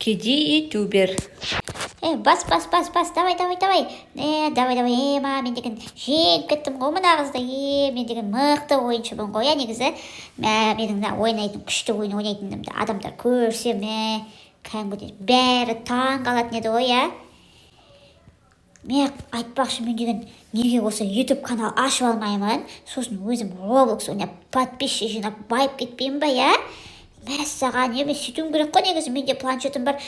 Кеди ютубер. Бас, давай. Давай, мен деген жеңіп кеттім ғой мына қызды. Мен деген мықты ойыншымын ғой, негізі. Менің мына ойнайтын, күшті ойын ойнайтынымды адамдар көрсе, кәдімгідей бәрі таң қалатын еді ғой, Мен айтпақшы, мен деген неге осы YouTube канал ашып алмаймын, сосын өзім Roblox ойнап, подписчик жинап, байып кетпеймін ба, Мәссаған, мен сөйтуім керек қой, негізі менде планшетім бар.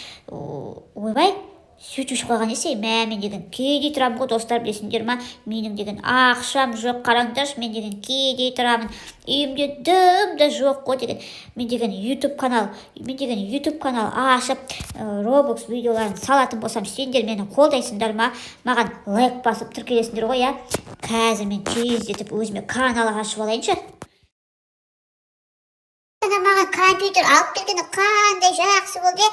Ойбай, сөйтуші қойған есе, мен деген кейде тұрамын ғой, достар, білесіңдер ма? Менің деген ақшам жоқ, қараңдаршы, мен деген кейде тұрамын. Үйімде дым-да жоқ қой деген. Мен деген YouTube канал ашып, Roblox видеоларын салатын болсам, сендер мені қолдайсыңдар ма? Маған лайк басып тіркелесіңдер ғой, Қазір мен тездетіп өзіме канал ашып алайыншы. Маған компьютер алып бергені қандай жақсы болды.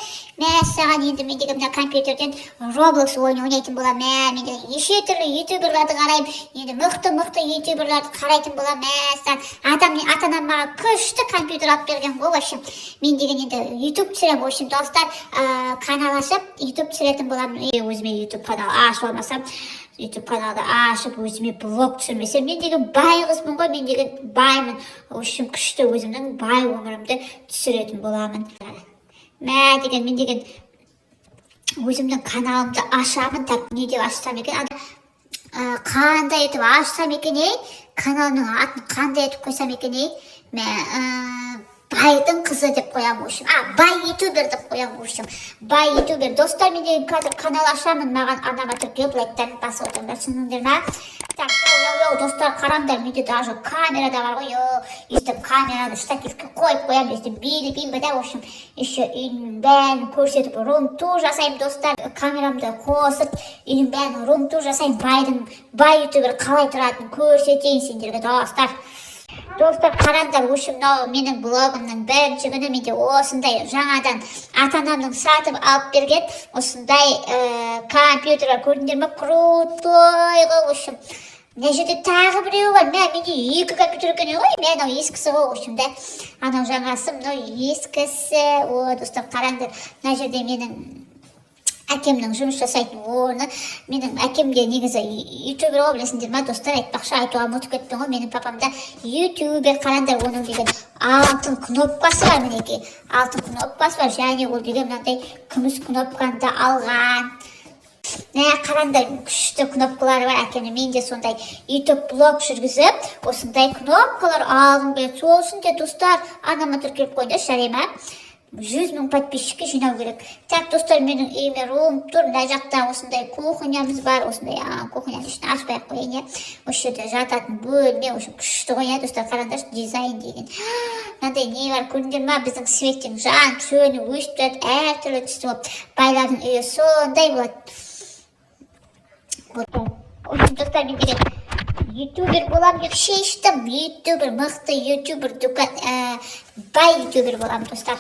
Мәссаған, енді мен деген мына компьютерден Roblox ойын ойнайтын боламын. Мен деген неше түрлі ютуберларды қараймын. Енді мықты ютуберларды қарайтын боламын. Мәссаған, ата-анам маған күшті компьютер алып берген ғой, в общем. Мен деген енді ютуб түсіремін, в общем, достар, канал ашып, ютуб түсіретін боламын. Өзіме ютуб канал ашып алмасам, YouTube каналды ашып, өзіме блог түсірмесем, мен деген бай қызбын ғой, мен деген баймын. Общем, күшті өзімнің бай өмірімді түсіретін боламын. Мен деген өзімнің каналымды ашамын, так не деп ашсам екен, қандай етіп ашсам екен, каналымның атын қандай етіп қойсам екен, байдың қызы деп қоямын, в общем. Бай ютубер деп қоямын, в общем. Бай ютубер. Достар, мен деген қазір канал ашамын, маған анама тіркеліп лайктарын басып отырыңдар, түсіндіңдер ма? Так, достар, қараңдар, менде даже камера да бар ғой, өйстіп камераны штативке қойып қоямын, өйстіп билеймін ба, в общем. Еще үйдің бәрін көрсетіп, рум-тур жасаймын, достар. Камерамды қосып, үйдің бәрін рум-тур жасаймын, бай ютубер қалай тұратынын көрсетейін сендерге, достар. Достар, қараңдар, өшім, менің блогымның бірінші күні менде осындай жаңадан ата-анамның сатып алып берген осындай компьютер бар, көрдіңдер ме? Крутой ғой, өшім. Мына жерде тағы біреу бар, менде 2 компьютер екен ғой, мынау ескісі ғой, өшім, анау жаңасы, мынау ескісі. Достар, қараңдар, мына жерде менің әкемнің жұмыс жасайтын орны. Менің әкемде негізі ютубер ғой, білесіңдер ма, достар, айтпақшы, айтуға ұмытып кеттім ғой, менің папамда ютубер. Қараңдар, оның деген алтын кнопкасы бар, мінекей. Алтын кнопкасы бар, және ол деген мынандай күміс кнопканы да алған. Қараңдар, күшті кнопкалары бар әкемнің. Мен де сондай ютуб блог жүргізіп, осындай кнопкалар алғым келеді. Сол үшін де, достар, анама тіркеліп қойыңдар, жарай ма? 100 000 подписчикке жинау керек. Так, достар, менің үйіме рум тұр. Мына жақта осындай кухнямыз бар. Осындай кухняны ішін ашпай ақ қояйын, Осы жерде жататын бөлме, күшті ғой, достар, қараңдар, дизайн деген. Мынандай не бар, көрдіңдер ма? Біздің светтің жан шөні өшіп тұрады, әртүрлі түсті болып. Байлардың үйі сондай болады. Достар, мен деген ютубер болам деп шештім. Ютубер, мықты ютубер, бай ютубер болам, достар.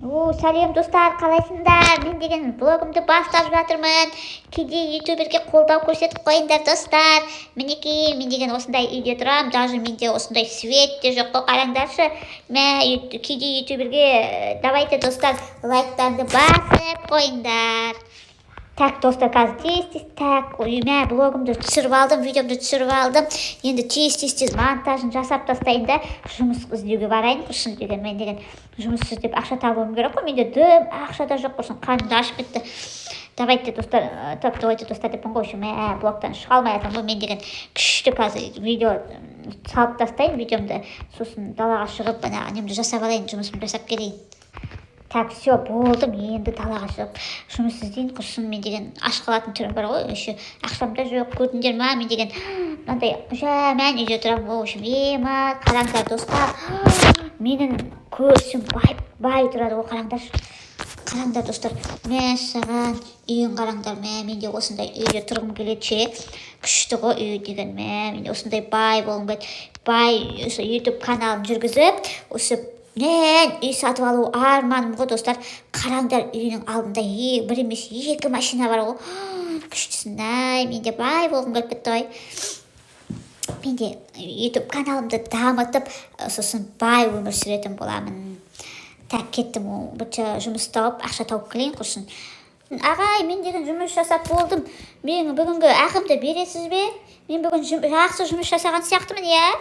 Сәлем, достар, қалайсыңдар? Мен деген блогымды бастап жатырмын. Кейде ютуберге қолдау көрсетіп қойыңдар, достар. Мінекей, мен деген осындай үйде тұрам, даже менде осындай свет те жоқ қой, қараңдаршы. Кейде ютуберге, давайте, достар, лайктарды басып қойыңдар. Так, достар, қазір тез, үйіме блогымды түсіріп алдым, видеомды түсіріп алдым. Енді тез монтажын жасап тастайын да, жұмыс іздеуге барайын. Шын деген, мен деген жұмыс іздеп ақша табуым керек қой. Менде дым ақша да жоқ, құрсын, қанымды ашып кетті. Давайте, достар, деппін ғой, блогтан шыға алмай жатырмын ғой. Мен деген күшті қазір видео салып тастайын, видеомды. Сосын далаға шығып, немді жасап алайын, жұмысымды жасап келейін. Так, все, болдым, енді далаға шығып жұмыс іздейін, құрсын. Мен деген аш қалатын түрім бар ғой, еще ақшамда жоқ, көрдіңдер ма? Мен деген мынандай жаман үйде тұрамын ғой, қараңдар, достар, менің көрсім бай тұрады ғой, қараңдар, достар, мәссаған, үйін қараңдар, менде осындай үйде тұрғым келеді, күшті ғой үй деген, менде осындай бай болғым келеді, бай ютуб каналын жүргізіп, осы мен үй сатып алу арманым ғой, достар. Қараңдар, үйінің алдында бір емес 2 машина бар ғой. Күштісін-ай, менде бай болғым келіп кетті ғой. Менде ютуб каналымды дамытып, сосын бай өмір сүретін боламын. Так кеттім бұнша жұмыс тауып ақша тауып келейін құрсын. Ағай, мен деген жұмыс жасап болдым. Мен бүгінгі ақымды бересіз бе? Мен бүгін жақсы жұмыс жасаған сияқтымын, иә?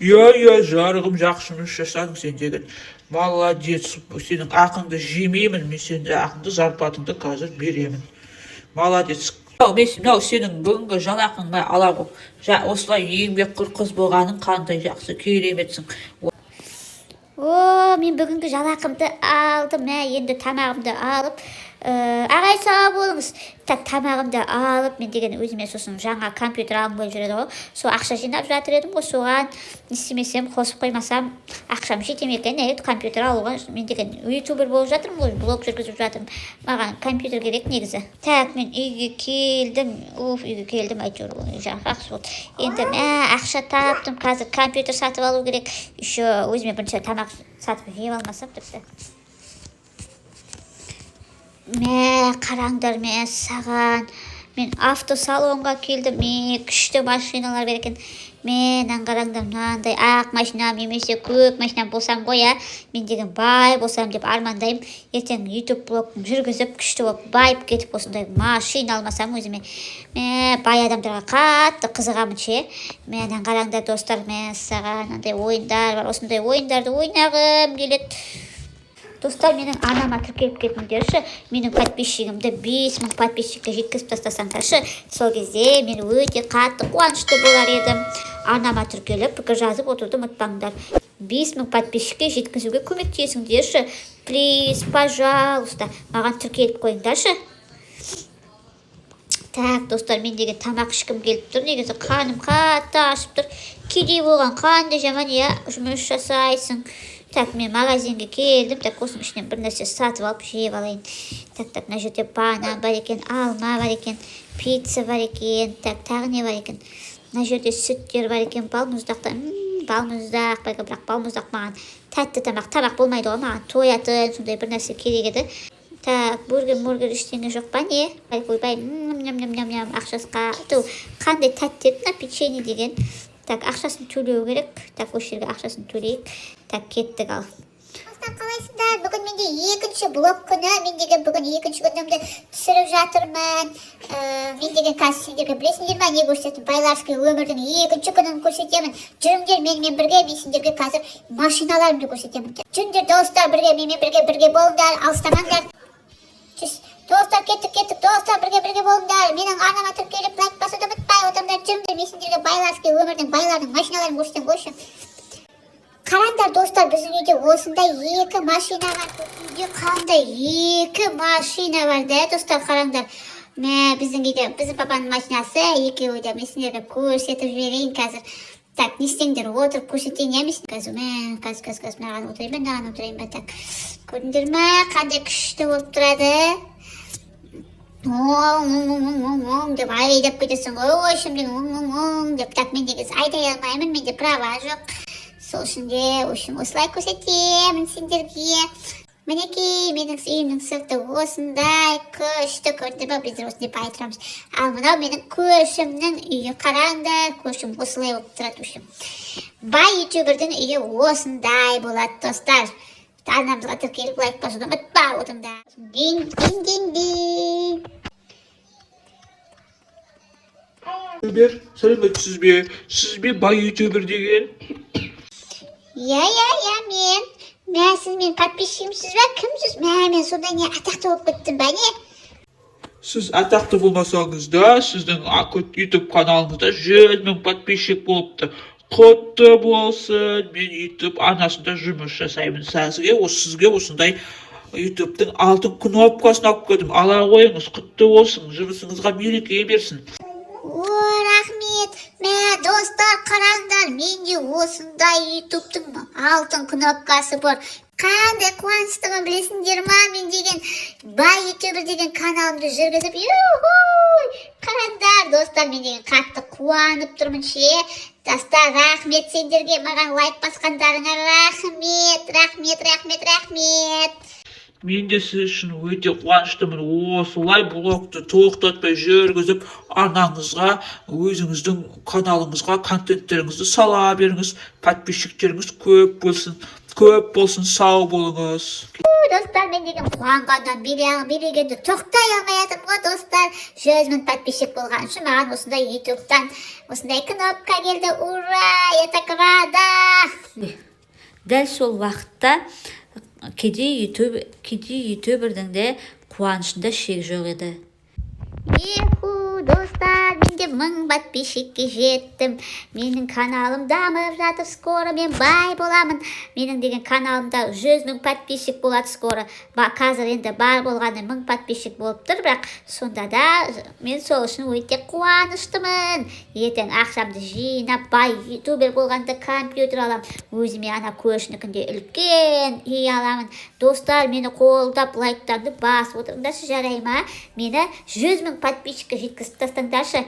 Иә, жарығым, жақсы жұмыс жасадың сен деген. Молодец, сенің ақыңды жемеймін, мен сенің ақыңды, зарплатыңды қазір беремін. Молодец. Мынау сенің бүгінгі жалақың ала ғой. Осылай еңбекқор қыз болғаның қандай жақсы, кереметсің. Мен бүгінгі жалақымды алдым, енді тамағымды алып, ағай сау болыңыз. Тамағымды алып, мен деген өзіме сосын жаңа компьютер алым болып жүреді ғой. Сол ақша жинап жатыр едім ғой, соған істемесем, қосып қоймасам, ақшам жетемей екен, компьютер алуға. Мен деген ютубер болып жатырмын ғой, блог жүргізіп жатырмын. Маған компьютер керек негізі. Мен үйге келдім, әйтеуір жақсы болды. Енді ақша таптым, қазір компьютер сатып алу керек. Еще өзіме бірінші тамақ сатып жеп алмасам тіпті. Қараңдар, саған мен автосалонға келдім. Күшті машиналар бар екен. Қараңдар, мынандай ақ машинам немесе көк машинам болсам ғой, мен деген бай болсам деп армандаймын. Ертең YouTube блогын жүргізіп, күшті болып байып кетіп осындай машина алмасам өзіме. Бай адамдарға қатты қызығамын ше. Қараңдар достар, саған андай ойындар бар. Осындай ойындарды ойнағым келеді. Достар, менің анама тіркеліп кетіңдерші. Менің подписчигімді 5000 подписчикке жеткізіп тастасаңдаршы. Сол кезде мен өте қатты қуанышты болар едім. Анама тіркеліп, пікір жазып отырды, ұмытпаңдар. 5000 подписчикке жеткізуге көмектесіңдерші. Плиз, пожалуйста, маған тіркеліп қойыңдаршы. Достар, мен деген тамақ ішкім келіп тұр. Негізі қаным қатты ашып тұр. Кедей болған қанды жаман, жұмыс жасайсың. Мен магазинге келдім, осының ішінен бір нәрсе сатып алып жеп алайын. Мына жерде банан бар екен, алма бар екен, пицца бар екен, тағы не бар екен. Мына жерде сүттер бар екен, балмұздақтар. Балмұздақ бар екен, бірақ балмұздақ маған тәтті тамақ болмайды ғой, маған тоятын сондай бір нәрсе керек еді. Бургер ештеңе жоқ па не? Ойбай, ақшасқа. Қандай тәтті еді, печенье деген. Ақшасын төлеу керек. Осы жерге ақшасын төлейік. Кеттік ал. Қалайсыңдар? Бүгін менде екінші блог күні. Мен деген бүгін екінші күнімді түсіріп жатырмын. Мен деген қазір сендерге білесіңдер ма, не көрсеттім? Байларский өмірдің екінші күнін көрсетемін. Жүріңдер менімен бірге, мен сендерге қазір машиналарымды көрсетемін. Жүріңдер достар, менімен бірге болыңдар, алыстамаңдар. Достар, кеттік, достар, бірге болыңдар. Менің арнама тіркеліп, лайк басуды ұмытпай отырыңдар. Жүріңдер, мен сендерге байларский өмірдің, байлардың машиналарын көрсетем қойшы. Қараңдар достар, біздің үйде осындай екі машина бар. Үйде қандай екі машина бар да, достар, қараңдар. Біздің үйде, біздің папаның машинасы екеуі де, мен сендерге көрсетіп жіберейін қазір. Не істеңдер, отырып көрсетейін, емес? Қазір, мынаған отырайын ба, көрдіңдер ма, қандай күшті болып тұрады. Деп айдап кетесің ғой, ойшымден деп. Мен негіз айдай алмаймын, менде права жоқ. Сол үшін де, осылай көрсетемін сендерге. Мінекей, менің үйімнің сырты осындай күшті, көрді ба, біздер осындай бай тұрамыз. Ал мынау менің көршімнің үйі, қараңдар, көршім осылай болып тұрады үшім. Бай ютубердің үйі осындай болады, достар. Арнамызға тіркеліп, лайк басуды ұмытпа отырыңдар. Сәлеметсіз бе? Сіз бе бай ютубер деген? мен. Сіз мен подписчигімсіз ба? Кімсіз? Мен сонда не атақты болып кеттім ба не? Сіз атақты болмасаңыз да, сіздің YouTube каналыңызда 100 000 подписчик болыпты. Құтты болсын, мен YouTube арнасында жұмыс жасаймын. Сізге осындай YouTube'дың алтын кнопкасын алып келдім. Ала қойыңыз, құтты болсын, жұмысыңызға мереке берсін. Рахмет. Достар, қараңдар, менде осындай YouTube'дың алтын кнопкасы бар. Қандай қуаныштымын білесіңдер ма? Мен деген бай ютубер деген каналымды жүргізіп, қараңдар, достар, мен деген қатты қуанып тұрмын ше. Достар, рахмет сендерге, маған лайк басқандарыңа рахмет. Мен де сіз үшін өте қуаныштымын. Осылай блогты тоқтатпай жүргізіп, арнаңызға, өзіңіздің каналыңызға контенттеріңізді сала беріңіз, подписчиктеріңіз көп болсын. көп болсын, сау болыңыз. Достар, мен деген қуанғаннан билегенді тоқтай алмай жатырмын ғой достар. 100 мың подписчик болған үшін маған осындай ютубтан осындай кнопка келді. Ура! Я так рада! Дәл сол уақытта кедей ютубердің де қуанышында шек жоқ еді. Достар, мен де 1000 подписчикке жеттім. Менің каналым дамып жатыр, скоро мен бай боламын. Менің деген каналымда 100 мың подписчик болады скоро. Қазір енді бар болғаны 1000 подписчик болып тұр, бірақ сонда да мен сол үшін өте қуаныштымын. Ертең ақшамды жинап, бай ютубер болғанда компьютер алам. Өзіме ана көршінікінде үлкен үй аламын. Достар, мені қолдап, лайктарды басып отырыңдаршы, жарай ма? Мені 100 мың подписчикке жеткізіп тастаңдаршы.